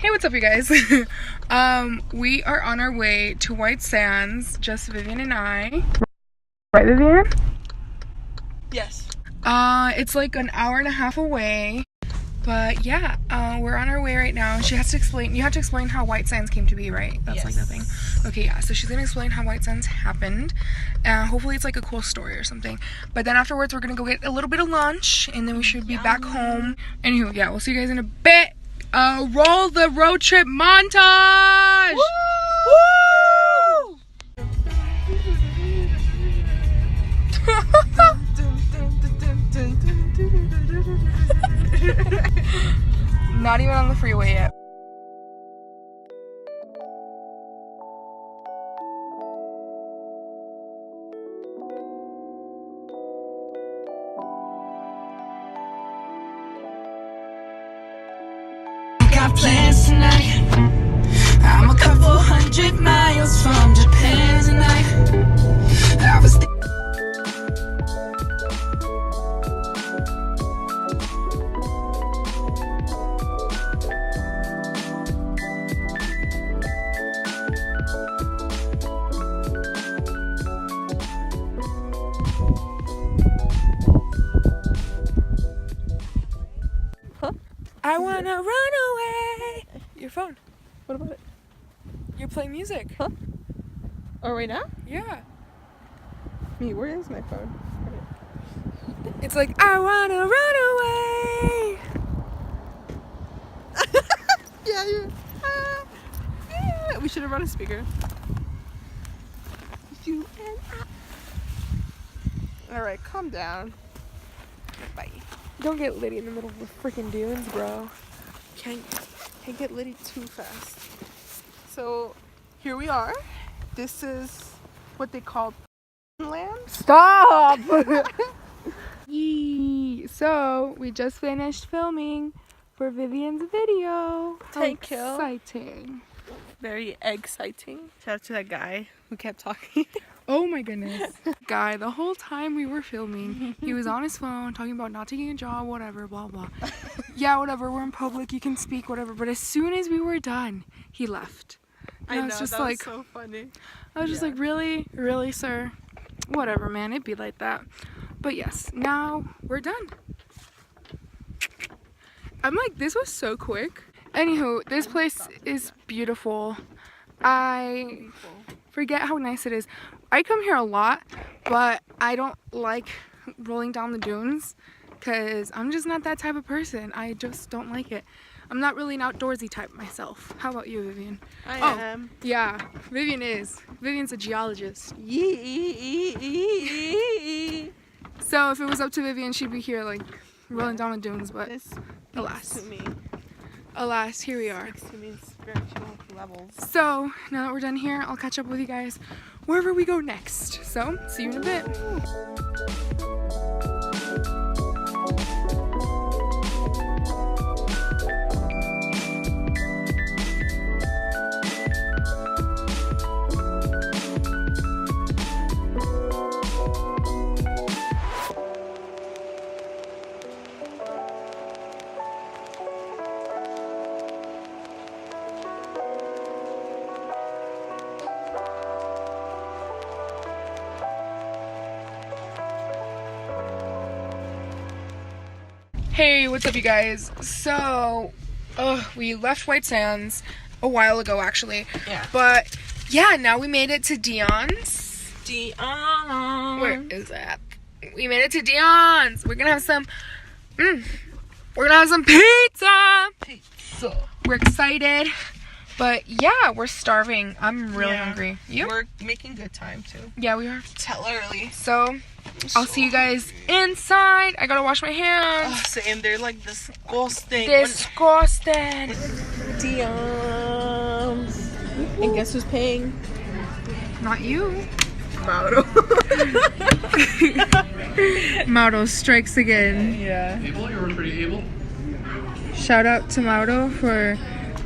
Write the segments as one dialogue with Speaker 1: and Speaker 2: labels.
Speaker 1: Hey, what's up, you guys? We are on our way to White Sands, just Vivian and I. Right, Vivian?
Speaker 2: Yes.
Speaker 1: It's like an hour and a half away. But yeah, we're on our way right now. She has to explain, you have to explain how White Sands came to be, right? That's
Speaker 2: yes.
Speaker 1: Like the thing. Okay, yeah, so she's gonna explain how White Sands happened. Hopefully it's like a cool story or something. But then afterwards, we're gonna go get a little bit of lunch, and then we should be back home. Anywho, yeah, we'll see you guys in a bit. Roll the road trip montage! Woo! Woo! Not even on the freeway yet.
Speaker 3: Got plans tonight. I'm a couple 100 miles from Japan tonight. I was
Speaker 1: I wanna run away. Your phone. What about it? You're playing music.
Speaker 2: Huh? Oh, right now?
Speaker 1: Yeah.
Speaker 2: Me, where is my phone?
Speaker 1: It's like, I wanna run away.
Speaker 2: Yeah, yeah. We should have brought a speaker. You and I. Alright, calm down. Bye.
Speaker 1: Don't get Liddy in the middle of the freaking dunes, bro.
Speaker 2: Can't get litty too fast. So here we are. This is what they call land.
Speaker 1: Stop! Yee. So, we just finished filming for Vivian's video.
Speaker 2: Thank you.
Speaker 1: Exciting.
Speaker 2: Very exciting. Shout out to that guy who kept talking.
Speaker 1: Oh my goodness. Guy, the whole time we were filming, he was on his phone talking about not taking a job, whatever, blah, blah. Yeah, whatever, we're in public, you can speak, whatever. But as soon as we were done, he left. And
Speaker 2: I know,
Speaker 1: was just
Speaker 2: that
Speaker 1: like,
Speaker 2: was so funny.
Speaker 1: I was just like, really? Really, sir? Whatever, man, it'd be like that. But yes, now we're done. I'm like, this was so quick. Anywho, this place is beautiful. I forget how nice it is. I come here a lot, but I don't like rolling down the dunes because I'm just not that type of person. I just don't like it. I'm not really an outdoorsy type myself. How about you, Vivian?
Speaker 2: I am.
Speaker 1: Yeah, Vivian is. Vivian's a geologist. So if it was up to Vivian, she'd be here like rolling down the dunes, but
Speaker 2: This
Speaker 1: alas.
Speaker 2: to me.
Speaker 1: Alas, here we are.
Speaker 2: Speaks to me in spiritual levels.
Speaker 1: So now that we're done here, I'll catch up with you guys wherever we go next. So see you in a bit. Hey, what's up, you guys? So, we left White Sands a while ago, actually.
Speaker 2: Yeah.
Speaker 1: But, yeah, now we made it to Dion's.
Speaker 2: Dion.
Speaker 1: Where is that? We made it to Dion's. We're gonna have some, we're gonna have some pizza.
Speaker 2: Pizza.
Speaker 1: We're excited. But, yeah, we're starving. I'm really hungry. You?
Speaker 2: We're making good time, too.
Speaker 1: Yeah, we are.
Speaker 2: Tell early.
Speaker 1: So, I'll see you guys inside. I gotta wash my hands.
Speaker 2: Oh, same. They're like disgusting.
Speaker 1: Disgusting.
Speaker 2: Dion's. And guess who's paying?
Speaker 1: Not you.
Speaker 2: Mauro.
Speaker 1: Mauro strikes again.
Speaker 2: Yeah.
Speaker 4: Able? You were pretty able?
Speaker 1: Shout out to Mauro for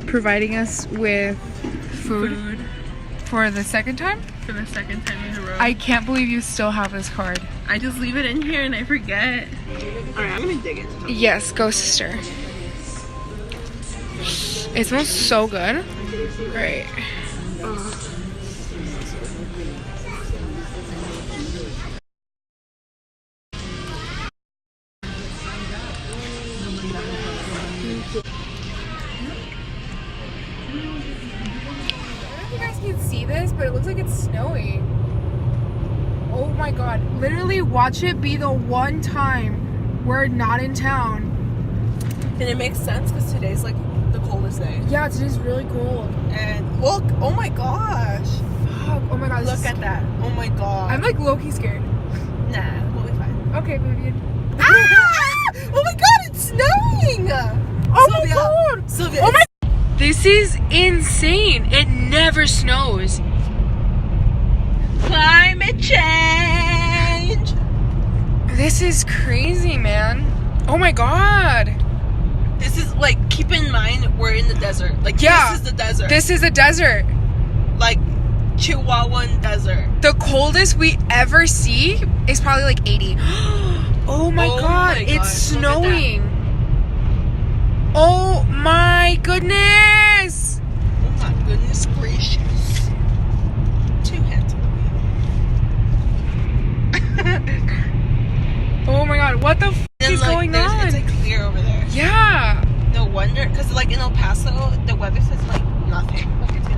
Speaker 1: providing us with food for the second time.
Speaker 2: For the second time in a row.
Speaker 1: I can't believe you still have this card.
Speaker 2: I just leave it in here and I forget. Alright, I'm gonna dig it.
Speaker 1: Yes, go, sister. It smells so good. Great. I don't know if you guys can see this, but it looks like it's snowing. Oh my god. Literally watch it be the one time we're not in town.
Speaker 2: And it makes sense because today's like the coldest day.
Speaker 1: Yeah, today's really cold.
Speaker 2: And look, oh my gosh.
Speaker 1: Fuck, oh my god.
Speaker 2: Look at that. Oh my god.
Speaker 1: I'm like low-key scared.
Speaker 2: Nah, we'll be fine.
Speaker 1: Okay, Vivian.
Speaker 2: Ah! Oh my god, it's snowing!
Speaker 1: Oh my god!
Speaker 2: Sylvia,
Speaker 1: Oh my. This is insane. It never snows.
Speaker 2: climate change!
Speaker 1: This is crazy, man. Oh my god.
Speaker 2: This is like, keep in mind, we're in the desert. Like,
Speaker 1: Yeah.
Speaker 2: this is the desert.
Speaker 1: This is a desert.
Speaker 2: Like, Chihuahuan desert.
Speaker 1: The coldest we ever see is probably like 80. Oh my
Speaker 2: Oh
Speaker 1: god,
Speaker 2: my
Speaker 1: it's
Speaker 2: God,
Speaker 1: snowing. Oh my goodness.
Speaker 2: Oh my goodness gracious. 2 hands on the wheel.
Speaker 1: Oh my god, what the f is going on?
Speaker 2: It's like clear over there.
Speaker 1: Yeah.
Speaker 2: No wonder, because like in El Paso, the weather says like nothing. Like it's gonna